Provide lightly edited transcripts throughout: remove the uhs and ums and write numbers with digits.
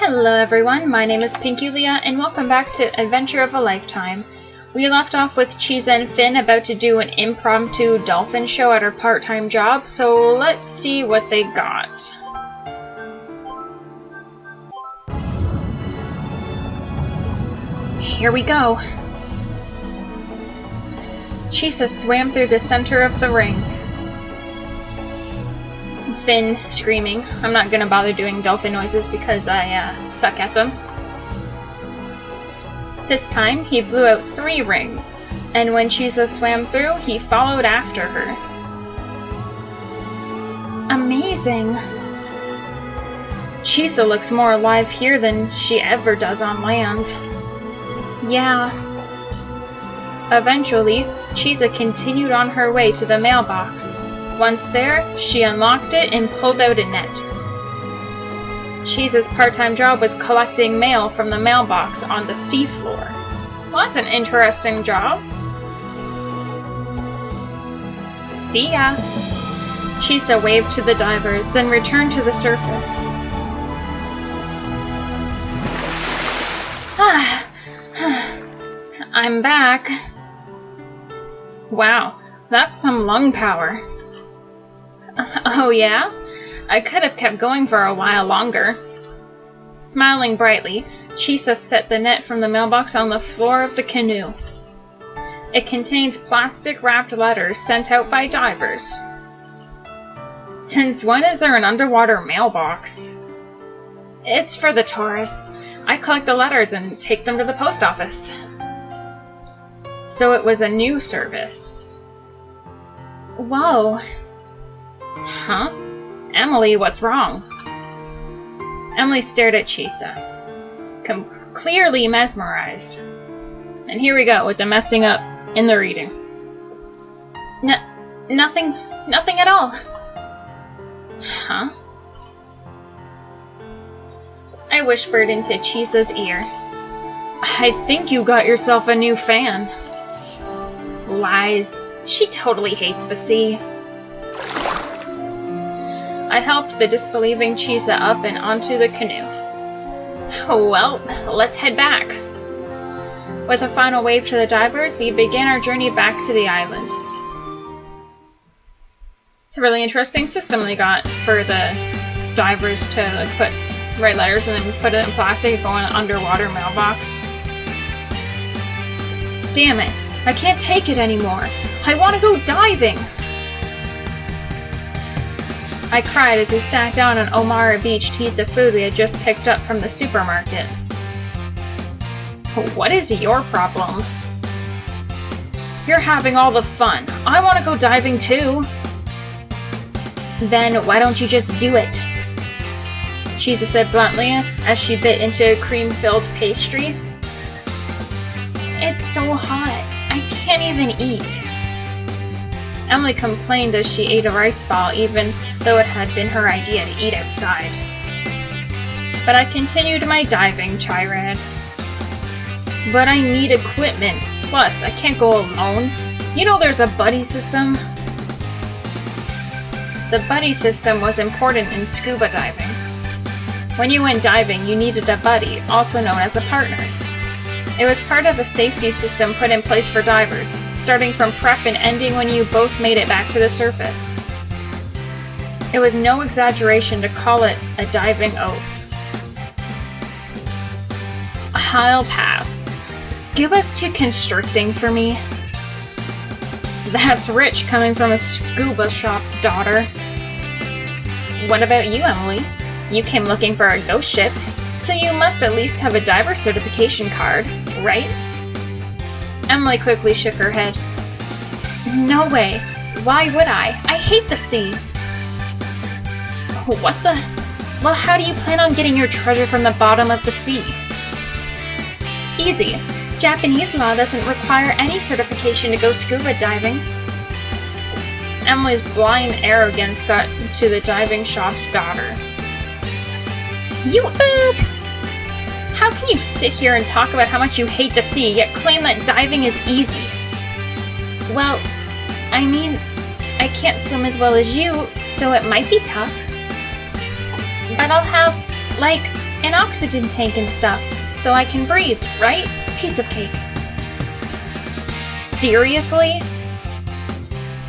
Hello everyone, my name is Pinky Leah and welcome back to Adventure of a Lifetime. We left off with Cheesa and Finn about to do an impromptu dolphin show at her part-time job, so let's see what they got. Here we go. Cheesa swam through the center of the ring. Finn screaming. I'm not gonna bother doing dolphin noises because I suck at them. This time, he blew out 3 rings, and when Cheesa swam through, he followed after her. Amazing! Cheesa looks more alive here than she ever does on land. Yeah. Eventually, Cheesa continued on her way to the mailbox. Once there, she unlocked it and pulled out a net. Cheesa's part-time job was collecting mail from the mailbox on the seafloor. Well, that's an interesting job. See ya! Cheesa waved to the divers, then returned to the surface. I'm back. Wow, that's some lung power. Oh yeah? I could have kept going for a while longer. Smiling brightly, Cheesa set the net from the mailbox on the floor of the canoe. It contained plastic-wrapped letters sent out by divers. Since when is there an underwater mailbox? It's for the tourists. I collect the letters and take them to the post office. So it was a new service. Whoa. Huh? Emily, what's wrong? Emily stared at Cheesa, clearly mesmerized. And here we go with the messing up in the reading. Nothing at all. Huh? I whispered into Cheesa's ear. I think you got yourself a new fan. Lies. She totally hates the sea. I helped the disbelieving Cheesa up and onto the canoe. Well, let's head back. With a final wave to the divers, we began our journey back to the island. It's a really interesting system they got for the divers to write letters and then put it in plastic and go in an underwater mailbox. Damn it, I can't take it anymore. I want to go diving! I cried as we sat down on Omara Beach to eat the food we had just picked up from the supermarket. What is your problem? You're having all the fun. I want to go diving too. Then why don't you just do it? Cheesa said bluntly as she bit into a cream-filled pastry. It's so hot. I can't even eat. Emily complained as she ate a rice ball, even though it had been her idea to eat outside. But I continued my diving tirade. But I need equipment. Plus, I can't go alone. You know there's a buddy system? The buddy system was important in scuba diving. When you went diving, you needed a buddy, also known as a partner. It was part of a safety system put in place for divers, starting from prep and ending when you both made it back to the surface. It was no exaggeration to call it a diving oath. I'll pass. Scuba's too constricting for me. That's rich coming from a scuba shop's daughter. What about you, Emily? You came looking for a ghost ship, so you must at least have a diver certification card, right? Emily quickly shook her head. No way. Why would I? I hate the sea. What the? Well, how do you plan on getting your treasure from the bottom of the sea? Easy. Japanese law doesn't require any certification to go scuba diving. Emily's blind arrogance got to the diving shop's daughter. You oop! How can you sit here and talk about how much you hate the sea, yet claim that diving is easy? Well, I mean, I can't swim as well as you, so it might be tough. But I'll have Like an oxygen tank and stuff, so I can breathe, right? Piece of cake. Seriously?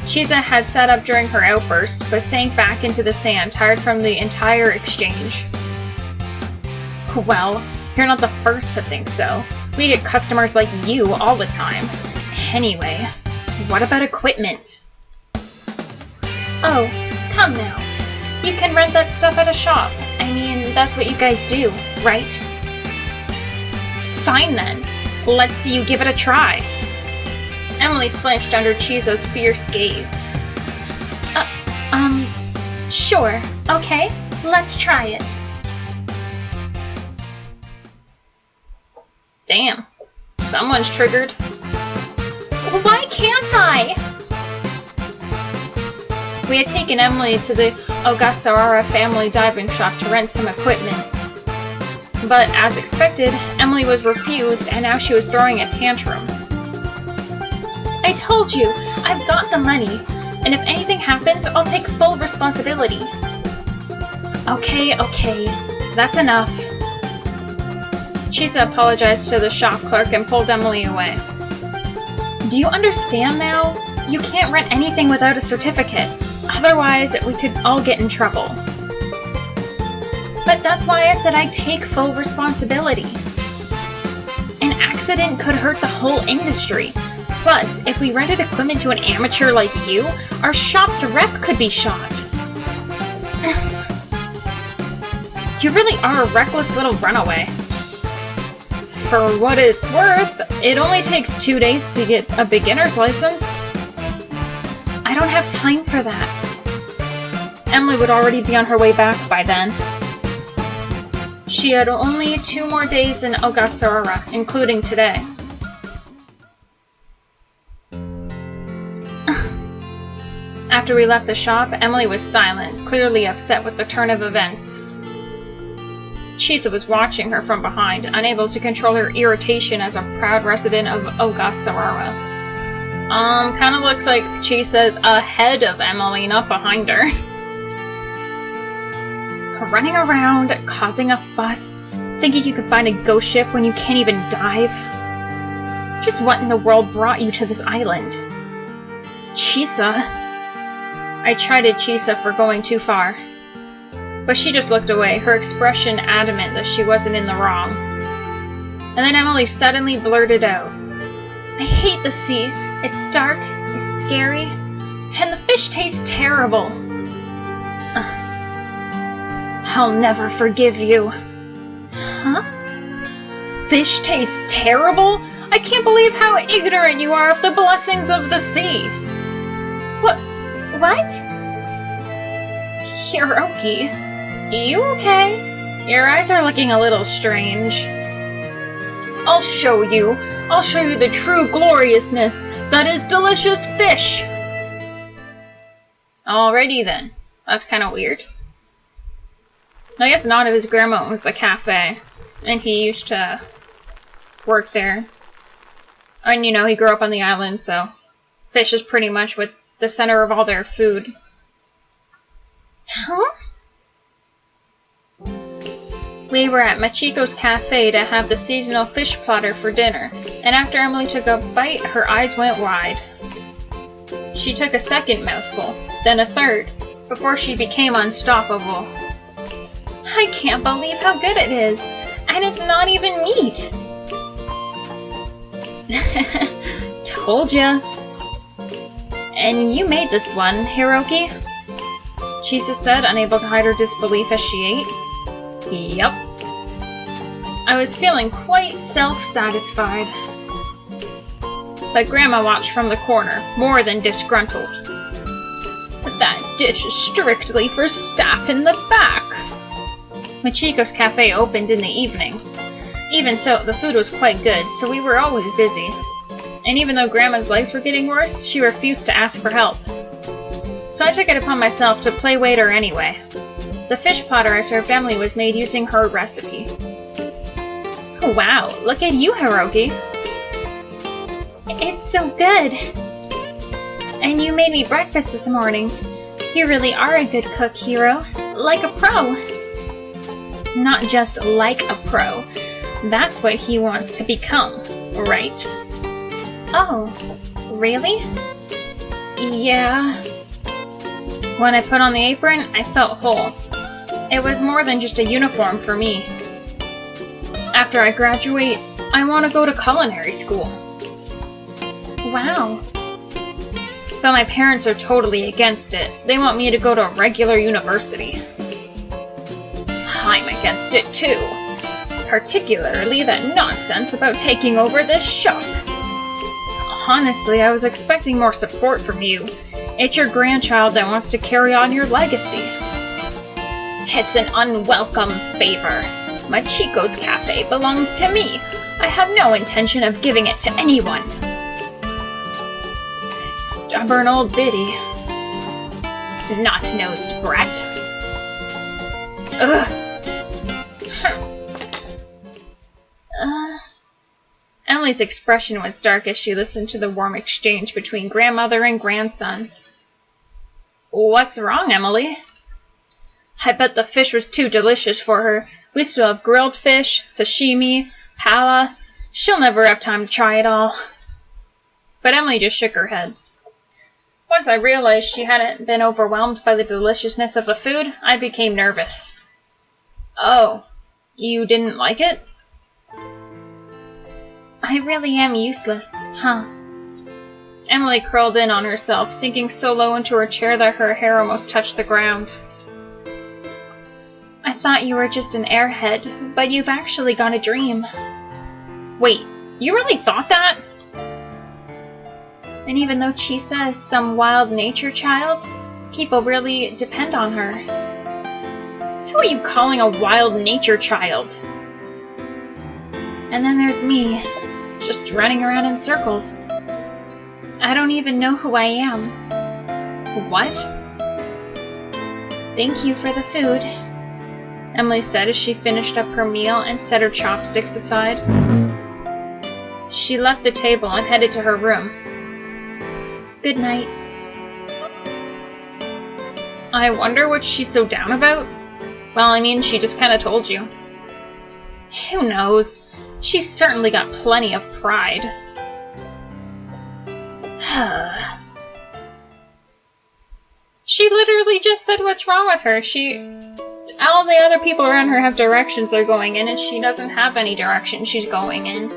Chisa had sat up during her outburst, but sank back into the sand, tired from the entire exchange. Well, you're not the first to think so. We get customers like you all the time. Anyway, what about equipment? Oh, come now. You can rent that stuff at a shop. I mean, that's what you guys do, right? Fine then. Let's see you give it a try. Emily flinched under Chisa's fierce gaze. Sure. Okay, let's try it. Damn. Someone's triggered. Why can't I? We had taken Emily to the Ogasawara family diving shop to rent some equipment. But, as expected, Emily was refused and now she was throwing a tantrum. I told you, I've got the money, and if anything happens, I'll take full responsibility. Okay, that's enough. Chisa apologized to the shop clerk and pulled Emily away. Do you understand now? You can't rent anything without a certificate. Otherwise, we could all get in trouble. But that's why I said I'd take full responsibility. An accident could hurt the whole industry. Plus, if we rented equipment to an amateur like you, our shop's rep could be shot. You really are a reckless little runaway. For what it's worth, it only takes 2 days to get a beginner's license. I don't have time for that. Emily would already be on her way back by then. She had only 2 more days in Ogasawara, including today. After we left the shop, Emily was silent, clearly upset with the turn of events. Chisa was watching her from behind, unable to control her irritation as a proud resident of Ogasawara. Kinda looks like Chisa's ahead of Emily, not behind her. Running around, causing a fuss, thinking you could find a ghost ship when you can't even dive. Just what in the world brought you to this island? Chisa? I chided Chisa for going too far. But she just looked away, her expression adamant that she wasn't in the wrong. And then Emily suddenly blurted out, I hate the sea. It's dark, it's scary, and the fish taste terrible. I'll never forgive you. Huh? Fish taste terrible? I can't believe how ignorant you are of the blessings of the sea. What? Hiroki? You okay? Your eyes are looking a little strange. I'll show you the true gloriousness that is delicious fish! Alrighty then. That's kinda weird. I guess not if his grandma owns the cafe, and he used to work there. And you know, he grew up on the island, so fish is pretty much what the center of all their food. Huh? We were at Machiko's cafe to have the seasonal fish platter for dinner, and after Emily took a bite, her eyes went wide. She took a second mouthful, then a third, before she became unstoppable. I can't believe how good it is, and it's not even meat! Told ya! And you made this one, Hiroki? Chisa said, unable to hide her disbelief as she ate. Yup. I was feeling quite self-satisfied. But Grandma watched from the corner, more than disgruntled. That dish is strictly for staff in the back. Machiko's cafe opened in the evening. Even so, the food was quite good, so we were always busy. And even though Grandma's legs were getting worse, she refused to ask for help. So I took it upon myself to play waiter anyway. The fish platter I served Emily was made using her recipe. Oh, wow, look at you, Hiroki! It's so good! And you made me breakfast this morning. You really are a good cook, Hiro. Like a pro. not just like a pro. That's what he wants to become, right? Oh, really? Yeah. When I put on the apron, I felt whole. It was more than just a uniform for me. After I graduate, I want to go to culinary school. Wow. But my parents are totally against it. They want me to go to a regular university. I'm against it too. Particularly that nonsense about taking over this shop. Honestly, I was expecting more support from you. It's your grandchild that wants to carry on your legacy. It's an unwelcome favor. Machiko's cafe belongs to me. I have no intention of giving it to anyone. Stubborn old biddy. Snot-nosed brat. Ugh. Emily's expression was dark as she listened to the warm exchange between grandmother and grandson. What's wrong, Emily? I bet the fish was too delicious for her. We still have grilled fish, sashimi, pala. She'll never have time to try it all. But Emily just shook her head. Once I realized she hadn't been overwhelmed by the deliciousness of the food, I became nervous. Oh, you didn't like it? I really am useless, huh? Emily curled in on herself, sinking so low into her chair that her hair almost touched the ground. I thought you were just an airhead, but you've actually got a dream. Wait, you really thought that? And even though Chisa is some wild nature child, people really depend on her. Who are you calling a wild nature child? And then there's me, just running around in circles. I don't even know who I am. What? Thank you for the food, Emily said as she finished up her meal and set her chopsticks aside. She left the table and headed to her room. Good night. I wonder what she's so down about? Well, I mean, she just kinda told you. Who knows? She's certainly got plenty of pride. She literally just said what's wrong with her. All the other people around her have directions they're going in, and she doesn't have any direction she's going in.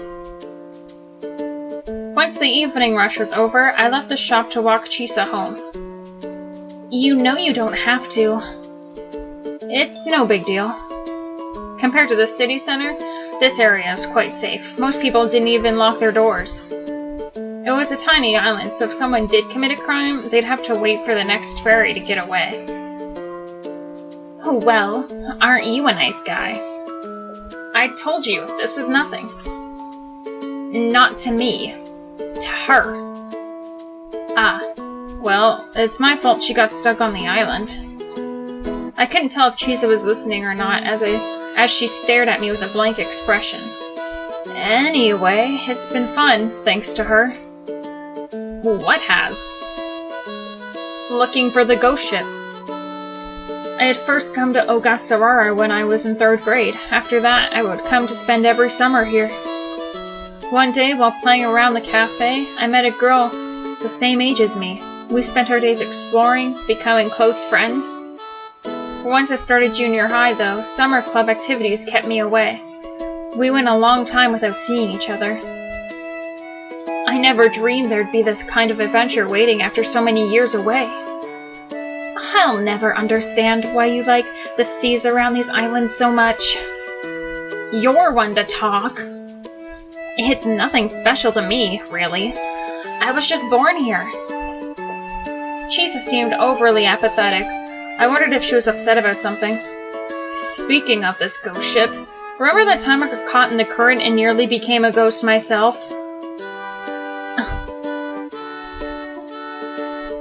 Once the evening rush was over, I left the shop to walk Chisa home. You know you don't have to. It's no big deal. Compared to the city center, this area is quite safe. Most people didn't even lock their doors. It was a tiny island, so if someone did commit a crime, they'd have to wait for the next ferry to get away. Oh well, aren't you a nice guy? I told you, this is nothing. Not to me. To her. Ah, well, it's my fault she got stuck on the island. I couldn't tell if Chisa was listening or not as she stared at me with a blank expression. Anyway, it's been fun, thanks to her. What has? Looking for the ghost ship. I had first come to Ogasawara when I was in 3rd grade. After that, I would come to spend every summer here. One day, while playing around the cafe, I met a girl the same age as me. We spent our days exploring, becoming close friends. Once I started junior high, though, summer club activities kept me away. We went a long time without seeing each other. I never dreamed there'd be this kind of adventure waiting after so many years away. I'll never understand why you like the seas around these islands so much. You're one to talk. It's nothing special to me, really. I was just born here. Chisa seemed overly apathetic. I wondered if she was upset about something. Speaking of this ghost ship, remember that time I got caught in the current and nearly became a ghost myself?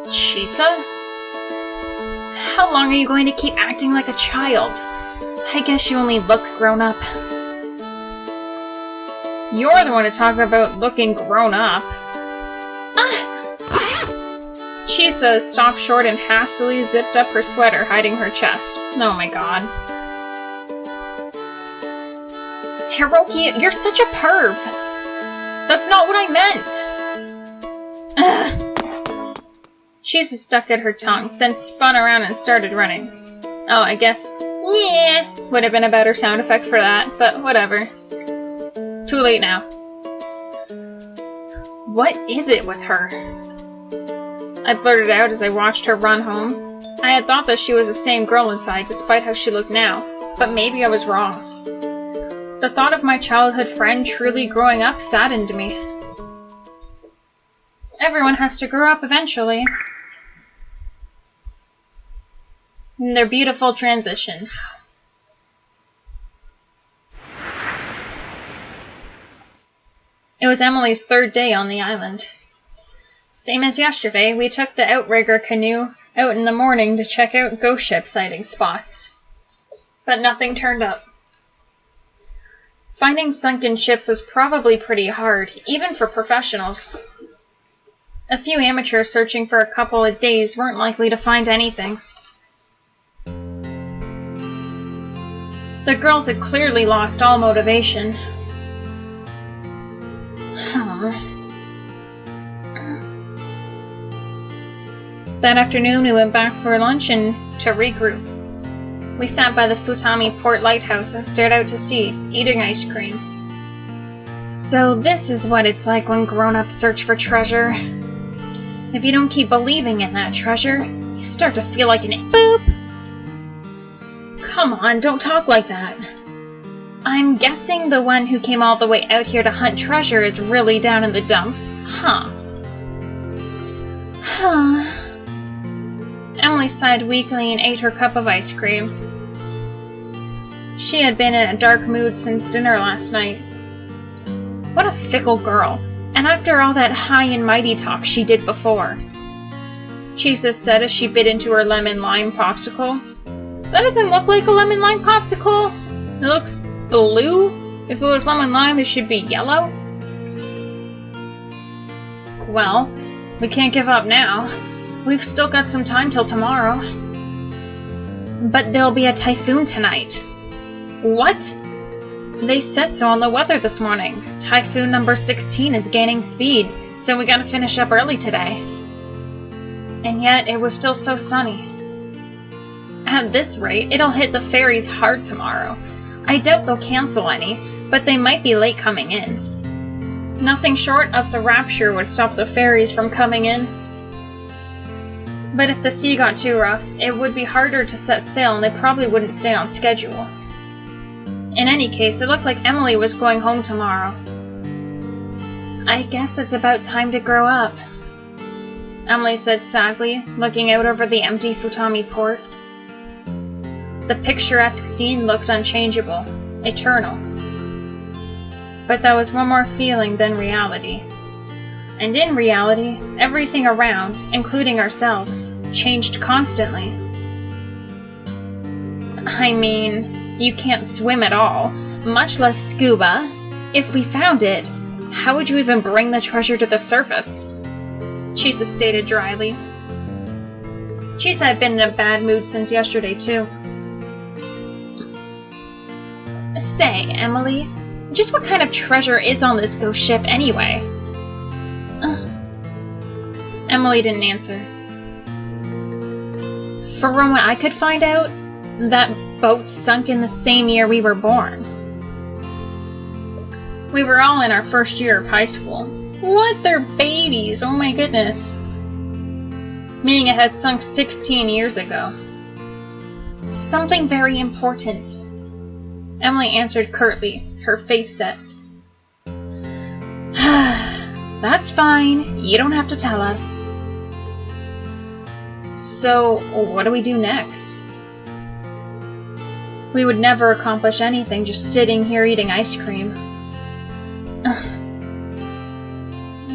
Chisa? How long are you going to keep acting like a child? I guess you only look grown up. You're the one to talk about looking grown up. Chisa stopped short and hastily zipped up her sweater, hiding her chest. Oh my god. Hiroki, you're such a perv! That's not what I meant! Ugh. Chisa stuck at her tongue, then spun around and started running. Oh, I guess, yeah, would have been a better sound effect for that, but whatever. Too late now. What is it with her? I blurted out as I watched her run home. I had thought that she was the same girl inside, despite how she looked now, but maybe I was wrong. The thought of my childhood friend truly growing up saddened me. Everyone has to grow up eventually. And their beautiful transition. It was Emily's third day on the island. Same as yesterday, we took the outrigger canoe out in the morning to check out ghost ship sighting spots. But nothing turned up. Finding sunken ships was probably pretty hard, even for professionals. A few amateurs searching for a couple of days weren't likely to find anything. The girls had clearly lost all motivation. That afternoon we went back for lunch and to regroup. We sat by the Futami Port Lighthouse and stared out to sea, eating ice cream. So this is what it's like when grown-ups search for treasure. If you don't keep believing in that treasure, you start to feel like an boop. Come on, don't talk like that. I'm guessing the one who came all the way out here to hunt treasure is really down in the dumps, huh? Emily sighed weakly and ate her cup of ice cream. She had been in a dark mood since dinner last night. What a fickle girl, and after all that high and mighty talk she did before. Chisa said as she bit into her lemon-lime popsicle. That doesn't look like a lemon-lime popsicle. It looks blue. If it was lemon-lime, it should be yellow. Well, we can't give up now. We've still got some time till tomorrow. But there'll be a typhoon tonight. What? They said so on the weather this morning. Typhoon number 16 is gaining speed, so we gotta finish up early today. And yet, it was still so sunny. At this rate, it'll hit the ferries hard tomorrow. I doubt they'll cancel any, but they might be late coming in. Nothing short of the rapture would stop the ferries from coming in. But if the sea got too rough, it would be harder to set sail and they probably wouldn't stay on schedule. In any case, it looked like Emily was going home tomorrow. I guess it's about time to grow up, Emily said sadly, looking out over the empty Futami port. The picturesque scene looked unchangeable, eternal. But that was one more feeling than reality. And in reality, everything around, including ourselves, changed constantly. I mean, you can't swim at all, much less scuba. If we found it, how would you even bring the treasure to the surface? Chisa stated dryly. Chisa had been in a bad mood since yesterday, too. Say, Emily, just what kind of treasure is on this ghost ship anyway? Emily didn't answer. From what I could find out, that boat sunk in the same year we were born. We were all in our first year of high school. What? They're babies, oh my goodness. Meaning it had sunk 16 years ago. Something very important. Emily answered curtly, her face set. That's fine. You don't have to tell us. So, what do we do next? We would never accomplish anything just sitting here eating ice cream.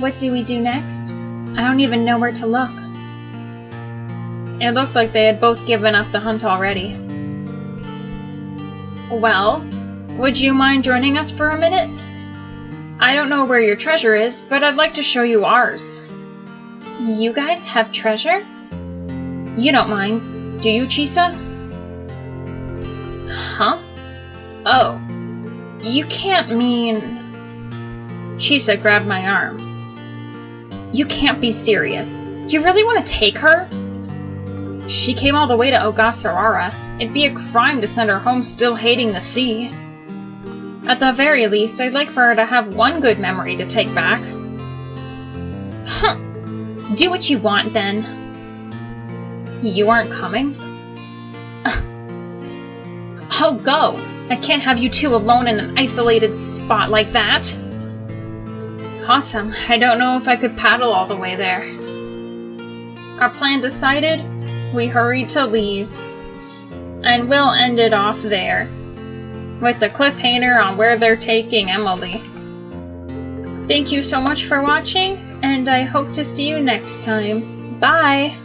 What do we do next? I don't even know where to look. It looked like they had both given up the hunt already. Well, would you mind joining us for a minute? I don't know where your treasure is, but I'd like to show you ours. You guys have treasure? You don't mind, do you, Chisa? Huh? Oh. You can't mean... Chisa grabbed my arm. You can't be serious. You really want to take her? She came all the way to Ogasawara. It'd be a crime to send her home still hating the sea. At the very least, I'd like for her to have one good memory to take back. Huh. Do what you want, then. You aren't coming? I'll go. I can't have you two alone in an isolated spot like that. Awesome. I don't know if I could paddle all the way there. Our plan decided, we hurried to leave. And we'll end it off there, with the cliffhanger on where they're taking Emily. Thank you so much for watching, and I hope to see you next time. Bye!